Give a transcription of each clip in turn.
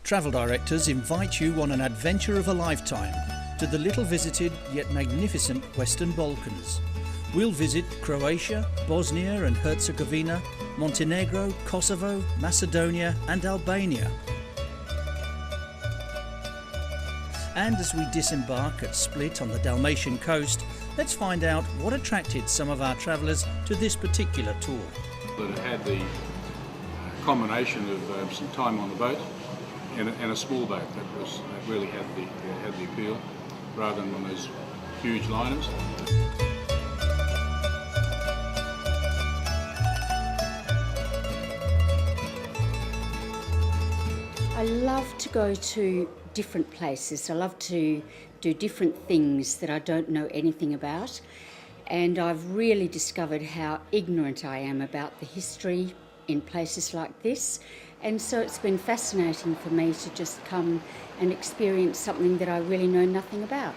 Travel directors invite you on an adventure of a lifetime to the little visited yet magnificent Western Balkans. We'll visit Croatia, Bosnia and Herzegovina, Montenegro, Kosovo, Macedonia and Albania. And as we disembark at Split on the Dalmatian coast, let's find out what attracted some of our travellers to this particular tour. It had the combination of some time on the boat and a small boat that really had the appeal, rather than one of those huge liners. I love to go to different places. I love to do different things that I don't know anything about. And I've really discovered how ignorant I am about the history in places like this. And so it's been fascinating for me to just come and experience something that I really know nothing about.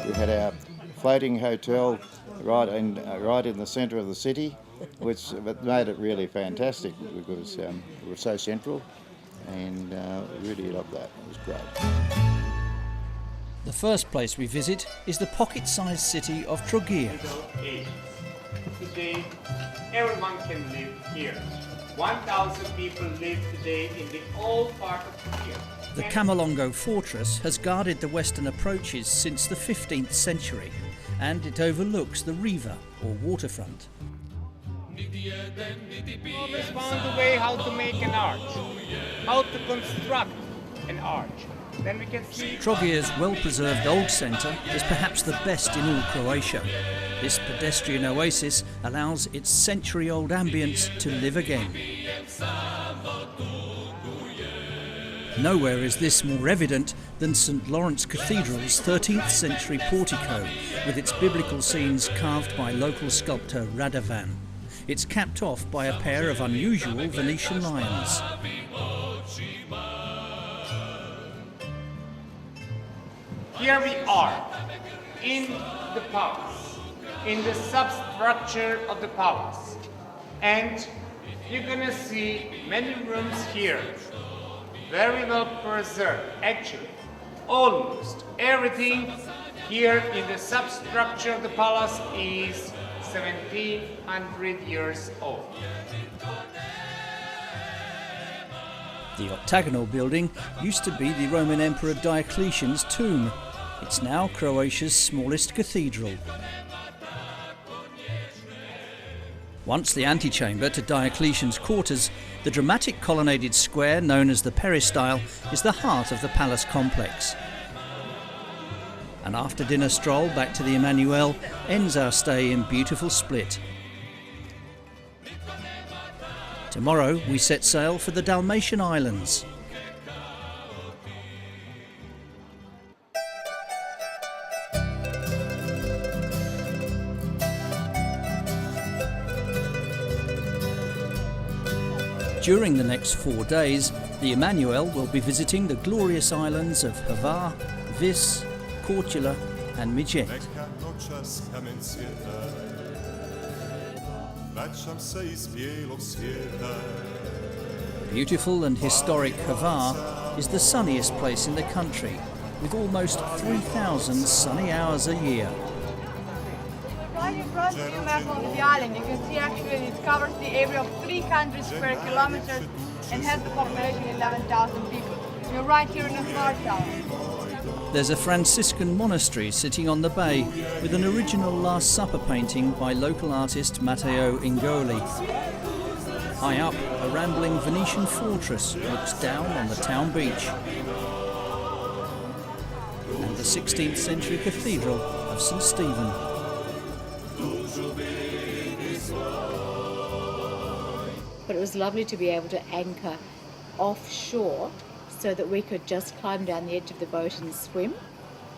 We had our floating hotel right in the centre of the city, which made it really fantastic because we were so central, and really loved that. It was great. The first place we visit is the pocket-sized city of Trogir. Today, everyone can live here. 1,000 people live today in the old part of Trogir. The Camalongo fortress has guarded the western approaches since the 15th century, and it overlooks the Riva, or waterfront. Always found a way how to make an arch, how to construct an arch. Then we can see Trogir's well-preserved old centre is perhaps the best in all Croatia. This pedestrian oasis allows its century-old ambience to live again. Nowhere is this more evident than St Lawrence Cathedral's 13th century portico, with its biblical scenes carved by local sculptor Radovan. It's capped off by a pair of unusual Venetian lions. here we are in the palace, in the substructure of the palace. And you're gonna see many rooms here, very well preserved. Actually, almost everything here in the substructure of the palace is 1700 years old. The octagonal building used to be the Roman Emperor Diocletian's tomb. It's now Croatia's smallest cathedral. Once the antechamber to Diocletian's quarters, the dramatic colonnaded square known as the peristyle is the heart of the palace complex. An after-dinner stroll back to the Emanuel ends our stay in beautiful Split. Tomorrow we set sail for the Dalmatian Islands. During the next 4 days, the Emanuel will be visiting the glorious islands of Hvar, Vis, Korčula and Mijet. Beautiful and historic Hvar is the sunniest place in the country, with almost 3,000 sunny hours a year. Right in front of you, map of the island, you can see actually it covers the area of 300 square kilometers and has the population of 11,000 people. You're right here in the Hvar town. There's a Franciscan monastery sitting on the bay with an original Last Supper painting by local artist Matteo Ingoli. High up, a rambling Venetian fortress looks down on the town beach. And the 16th century cathedral of St Stephen. But it was lovely to be able to anchor offshore so that we could just climb down the edge of the boat and swim.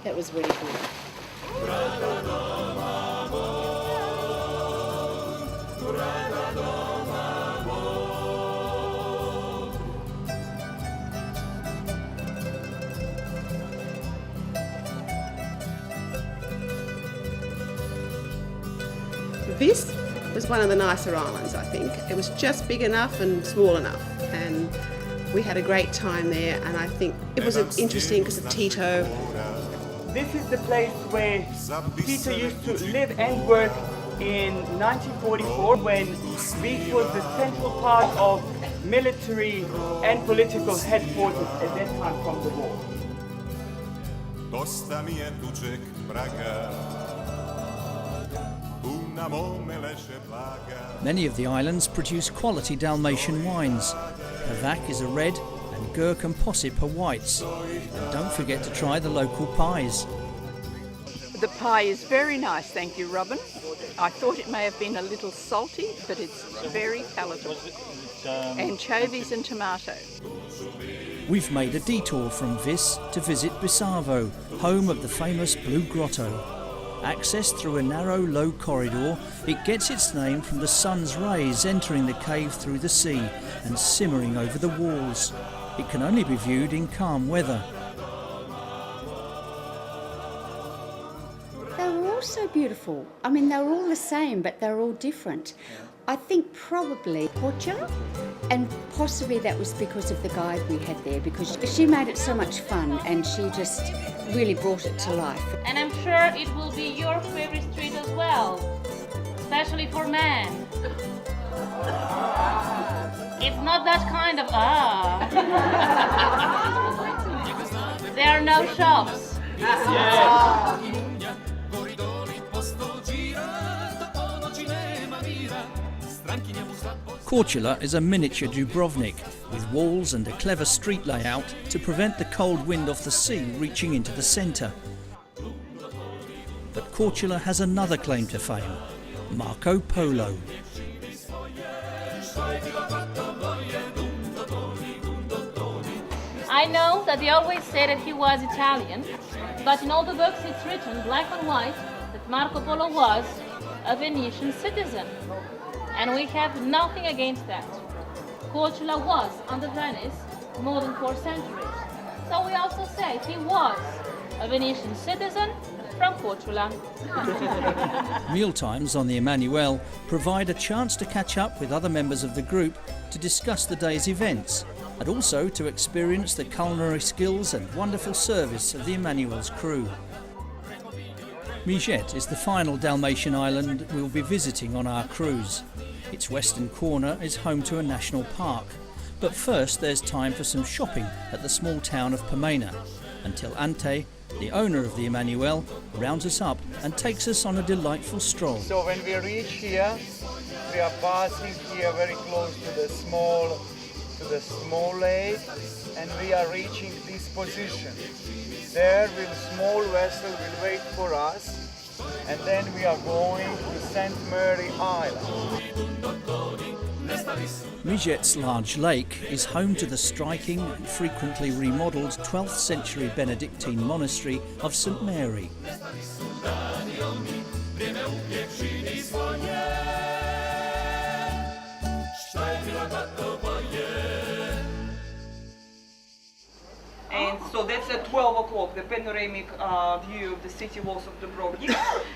That was really good. This was one of the nicer islands, I think. It was just big enough and small enough, and we had a great time there, and I think it was interesting because of Tito. This is the place where Tito used to live and work in 1944 when this was the central part of military and political headquarters at that time from the war. Many of the islands produce quality Dalmatian wines. Pavac is a red and Gurk and Possip are whites. And don't forget to try the local pies. The pie is very nice, thank you, Robin. I thought it may have been a little salty, but it's very palatable. Anchovies and tomato. We've made a detour from Vis to visit Bisavo, home of the famous Blue Grotto. Accessed through a narrow, low corridor, it gets its name from the sun's rays entering the cave through the sea and simmering over the walls. It can only be viewed in calm weather. They were all so beautiful. I mean, they were all the same, but they were all different. I think probably Portia, and possibly that was because of the guide we had there, because she made it so much fun and she just really brought it to life. And I'm sure it will be your favorite street as well, especially for men. It's not that kind of There are no shops. Korčula is a miniature Dubrovnik with walls and a clever street layout to prevent the cold wind off the sea reaching into the centre. But Korčula has another claim to fame, Marco Polo. I know that they always say that he was Italian, but in all the books it's written black and white that Marco Polo was a Venetian citizen. And we have nothing against that. Korčula was under Venice more than 4 centuries. So we also say he was a Venetian citizen from Korčula. Mealtimes on the Emanuel provide a chance to catch up with other members of the group to discuss the day's events and also to experience the culinary skills and wonderful service of the Emanuel's crew. Mijet is the final Dalmatian island we'll be visiting on our cruise. Its western corner is home to a national park. But first there's time for some shopping at the small town of Pomena, until Ante, the owner of the Emanuel, rounds us up and takes us on a delightful stroll. So when we reach here, we are passing here very close to the small lake, and we are reaching this position. There will small vessel will wait for us, and then we are going to St. Mary Island. Mijet's large lake is home to the striking and frequently remodelled 12th century Benedictine monastery of St. Mary. And so that's at 12 o'clock, the panoramic view of the city walls of Dubrovnik.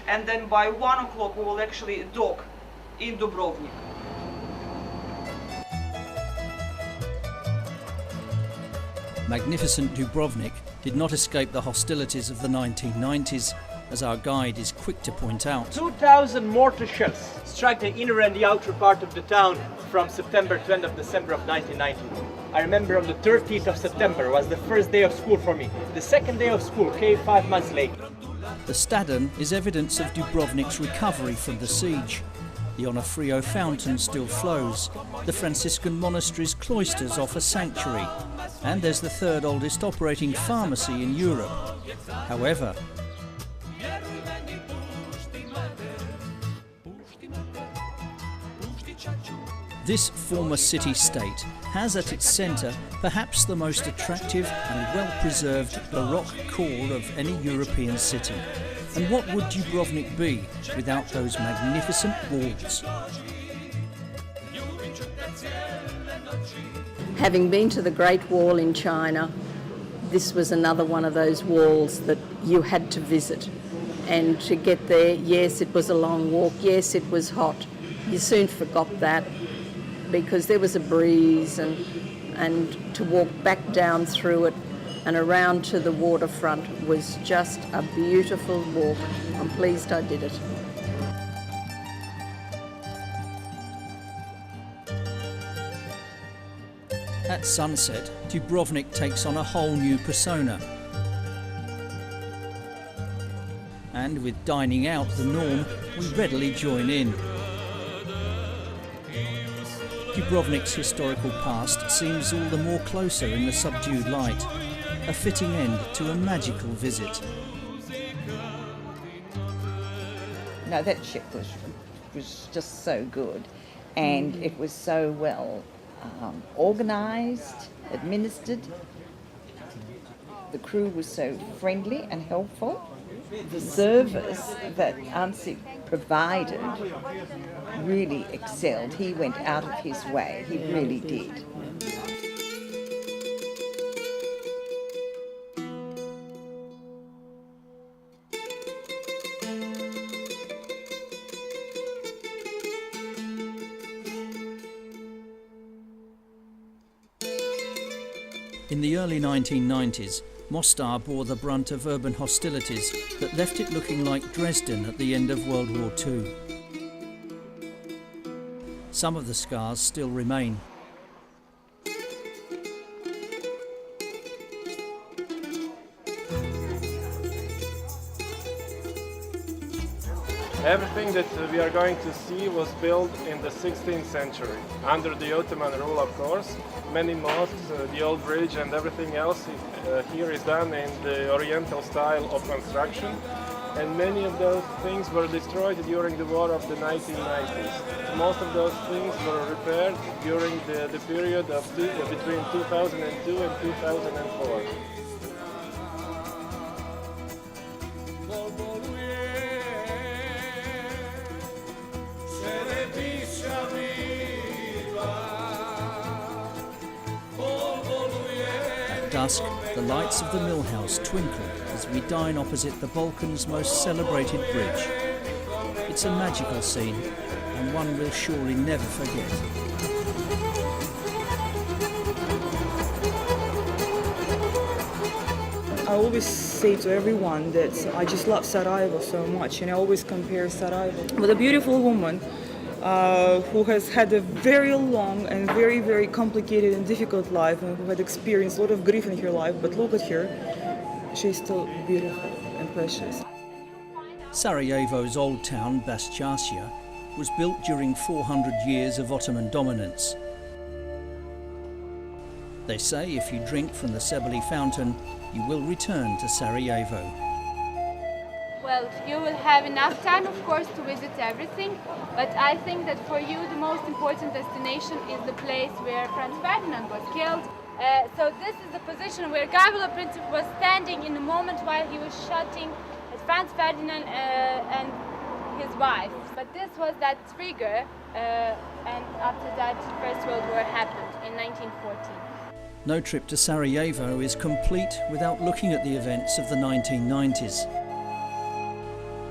And then by 1 o'clock we will actually dock in Dubrovnik. Magnificent Dubrovnik did not escape the hostilities of the 1990s, as our guide is quick to point out. 2,000 mortar shells struck the inner and the outer part of the town from September to end of December of 1990. I remember on the 13th of September was the first day of school for me. The second day of school came 5 months later. The Stadon is evidence of Dubrovnik's recovery from the siege. The Onofrio fountain still flows. The Franciscan monastery's cloisters offer sanctuary. And there's the third oldest operating pharmacy in Europe. However, this former city-state has at its centre perhaps the most attractive and well-preserved Baroque core of any European city. And what would Dubrovnik be without those magnificent walls? Having been to the Great Wall in China, this was another one of those walls that you had to visit. And to get there, yes, it was a long walk, yes, it was hot. You soon forgot that because there was a breeze, and to walk back down through it and around to the waterfront was just a beautiful walk. I'm pleased I did it. At sunset, Dubrovnik takes on a whole new persona. And with dining out the norm, we readily join in. Dubrovnik's historical past seems all the more closer in the subdued light, a fitting end to a magical visit. No, that ship was just so good, and it was so well organised, administered. The crew was so friendly and helpful. The service that Ansip provided really excelled. He went out of his way, he really did. In the early 1990s, Mostar bore the brunt of urban hostilities that left it looking like Dresden at the end of World War II. Some of the scars still remain. Everything that we are going to see was built in the 16th century, under the Ottoman rule, of course. Many mosques, the old bridge and everything else here is done in the Oriental style of construction. And many of those things were destroyed during the war of the 1990s. Most of those things were repaired during the period of between 2002 and 2004. At dusk, the lights of the mill house twinkle as we dine opposite the Balkans' most celebrated bridge. It's a magical scene, and one we'll surely never forget. I always say to everyone that I just love Sarajevo so much, and I always compare Sarajevo with a beautiful woman who has had a very long and very, very complicated and difficult life, and who had experienced a lot of grief in her life, but look at her, she's still beautiful and precious. Sarajevo's old town, Basjasia, was built during 400 years of Ottoman dominance. They say if you drink from the Sebeli fountain, you will return to Sarajevo. Well, you will have enough time, of course, to visit everything, but I think that for you the most important destination is the place where Franz Ferdinand was killed. So this is the position where Gavrilo Princip was standing in the moment while he was shooting at Franz Ferdinand and his wife. But this was that trigger, and after that First World War happened in 1914. No trip to Sarajevo is complete without looking at the events of the 1990s.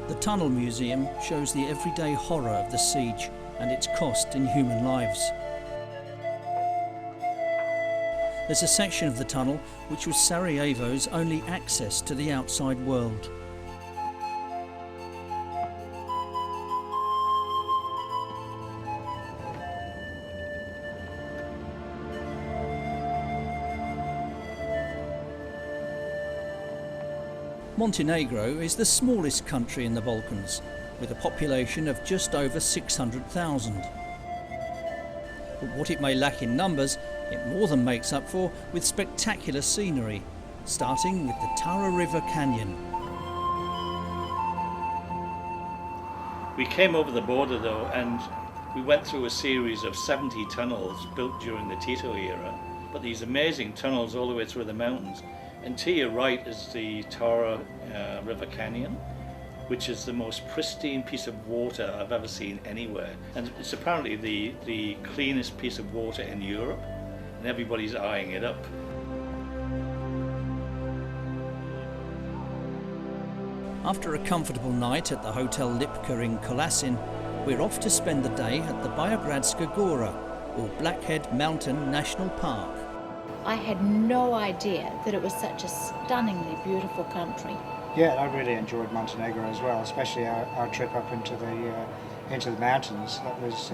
The Tunnel Museum shows the everyday horror of the siege and its cost in human lives. There's a section of the tunnel which was Sarajevo's only access to the outside world. Montenegro is the smallest country in the Balkans, with a population of just over 600,000. But what it may lack in numbers, it more than makes up for with spectacular scenery, starting with the Tara River Canyon. We came over the border though, and we went through a series of 70 tunnels built during the Tito era, but these amazing tunnels all the way through the mountains. And to your right is the Tara River Canyon, which is the most pristine piece of water I've ever seen anywhere. And it's apparently the cleanest piece of water in Europe, and everybody's eyeing it up. After a comfortable night at the Hotel Lipka in Kolasin, we're off to spend the day at the Biogradska Gora, or Blackhead Mountain National Park. I had no idea that it was such a stunningly beautiful country. Yeah, I really enjoyed Montenegro as well, especially our trip up into the mountains. That was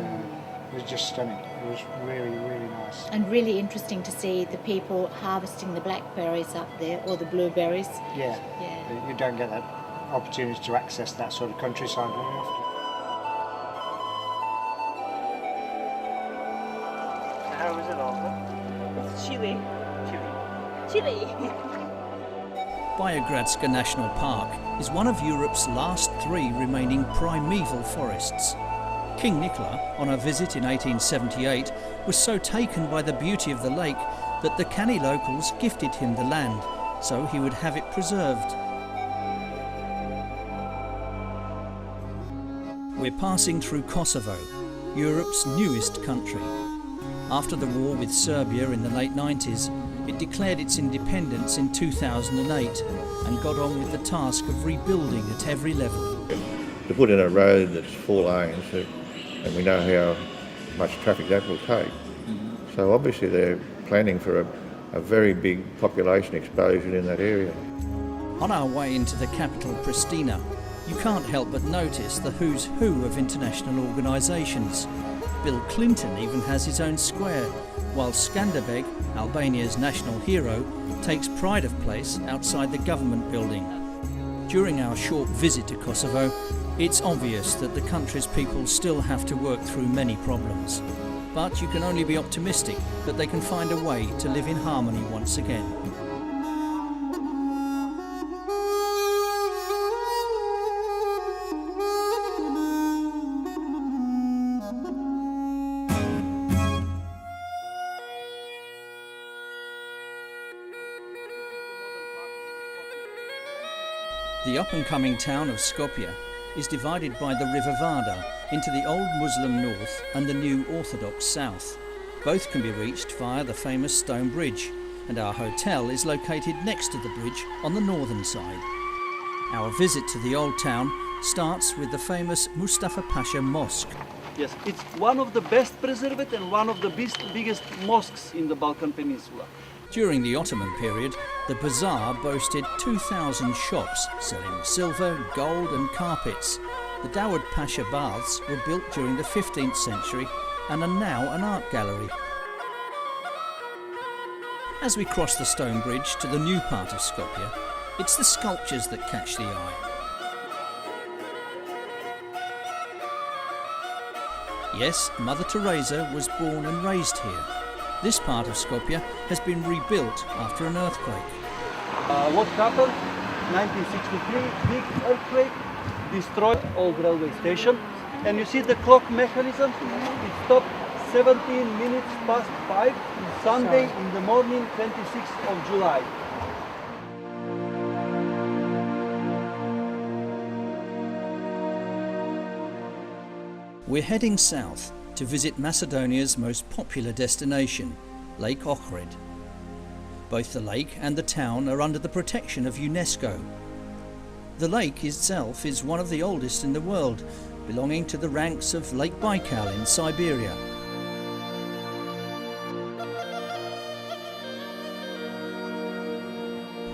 just stunning. It was really, really nice. And really interesting to see the people harvesting the blackberries up there, or the blueberries. Yeah. You don't get that opportunity to access that sort of countryside very often. How is it, Alpha? It's chili. Chili. Biogradska National Park is one of Europe's last 3 remaining primeval forests. King Nikola, on a visit in 1878, was so taken by the beauty of the lake that the canny locals gifted him the land, so he would have it preserved. We're passing through Kosovo, Europe's newest country. After the war with Serbia in the late 90s, it declared its independence in 2008 and got on with the task of rebuilding at every level. To put in a road that's 4 lanes, and we know how much traffic that will take. So obviously they're planning for a very big population explosion in that area. On our way into the capital, Pristina, you can't help but notice the who's who of international organisations. Bill Clinton even has his own square, while Skanderbeg, Albania's national hero, takes pride of place outside the government building. During our short visit to Kosovo, it's obvious that the country's people still have to work through many problems. But you can only be optimistic that they can find a way to live in harmony once again. The up-and-coming town of Skopje is divided by the River Vardar into the old Muslim north and the new Orthodox south. Both can be reached via the famous stone bridge, and our hotel is located next to the bridge on the northern side. Our visit to the old town starts with the famous Mustafa Pasha Mosque. Yes, it's one of the best preserved and one of the biggest mosques in the Balkan Peninsula. During the Ottoman period, the bazaar boasted 2,000 shops selling silver, gold and carpets. The Dawood Pasha baths were built during the 15th century and are now an art gallery. As we cross the stone bridge to the new part of Skopje, it's the sculptures that catch the eye. Yes, Mother Teresa was born and raised here. This part of Skopje has been rebuilt after an earthquake. What happened? 1963, big earthquake, destroyed old railway station. And you see the clock mechanism? It stopped 17 minutes past 5, Sunday in the morning, 26th of July. We're heading south to visit Macedonia's most popular destination, Lake Ohrid. Both the lake and the town are under the protection of UNESCO. The lake itself is one of the oldest in the world, belonging to the ranks of Lake Baikal in Siberia.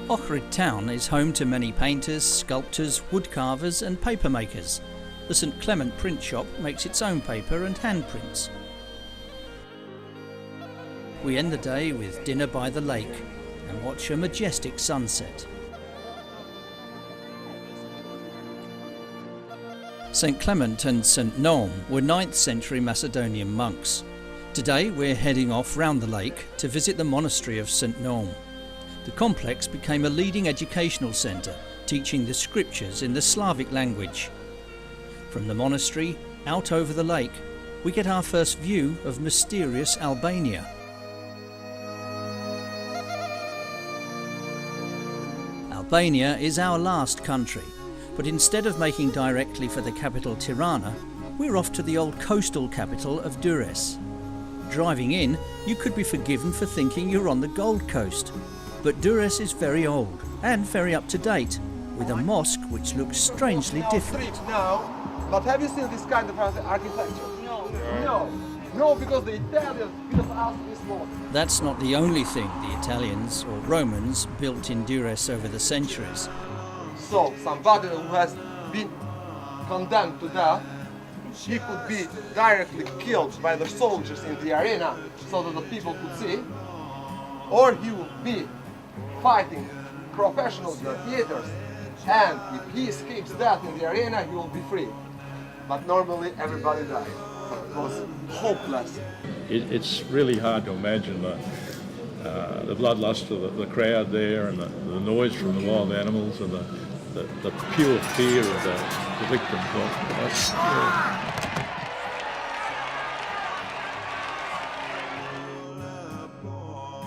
Ohrid town is home to many painters, sculptors, woodcarvers and papermakers. The St Clement print shop makes its own paper and handprints. We end the day with dinner by the lake and watch a majestic sunset. St Clement and St Noam were 9th century Macedonian monks. Today we're heading off round the lake to visit the monastery of St Noam. The complex became a leading educational centre, teaching the scriptures in the Slavic language. From the monastery, out over the lake, we get our first view of mysterious Albania. Albania is our last country, but instead of making directly for the capital Tirana, we're off to the old coastal capital of Durrës. Driving in, you could be forgiven for thinking you're on the Gold Coast, but Durrës is very old and very up to date, with a mosque which looks strangely different. Now, but have you seen this kind of architecture? No, because the Italians built us this one. That's not the only thing the Italians or Romans built in Durrës over the centuries. So, somebody who has been condemned to death, he could be directly killed by the soldiers in the arena so that the people could see, or he would be fighting professional gladiators, and if he escapes death in the arena, he will be free. But normally everybody died. It was hopeless. It's really hard to imagine the bloodlust of the crowd there, and the noise from the wild animals, and the pure fear of the victims.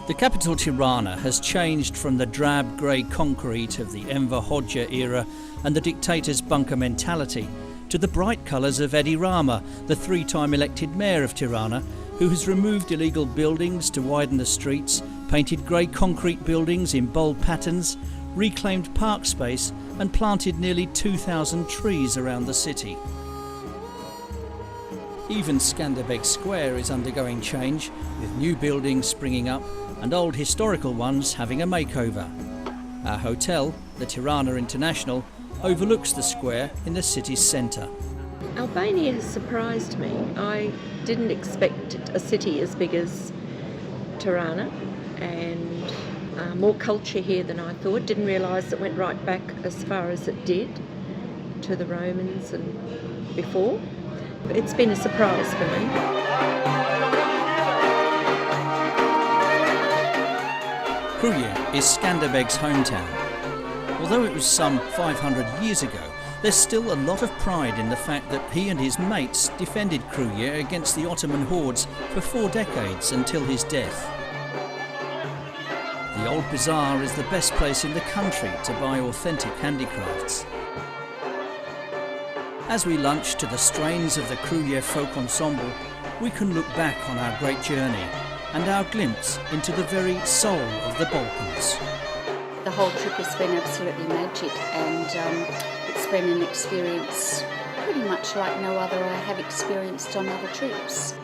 The capital Tirana has changed from the drab grey concrete of the Enver Hoxha era and the dictator's bunker mentality to the bright colours of Edi Rama, the three-time elected mayor of Tirana, who has removed illegal buildings to widen the streets, painted grey concrete buildings in bold patterns, reclaimed park space and planted nearly 2,000 trees around the city. Even Skanderbeg Square is undergoing change, with new buildings springing up and old historical ones having a makeover. Our hotel, the Tirana International, overlooks the square in the city's centre. Albania has surprised me. I didn't expect a city as big as Tirana, and more culture here than I thought. Didn't realise it went right back as far as it did to the Romans and before. It's been a surprise for me. Kruje is Skanderbeg's hometown. Although it was some 500 years ago, there's still a lot of pride in the fact that he and his mates defended Kruje against the Ottoman hordes for 4 decades until his death. The Old Bazaar is the best place in the country to buy authentic handicrafts. As we lunch to the strains of the Kruje folk ensemble, we can look back on our great journey and our glimpse into the very soul of the Balkans. The whole trip has been absolutely magic, and it's been an experience pretty much like no other I have experienced on other trips.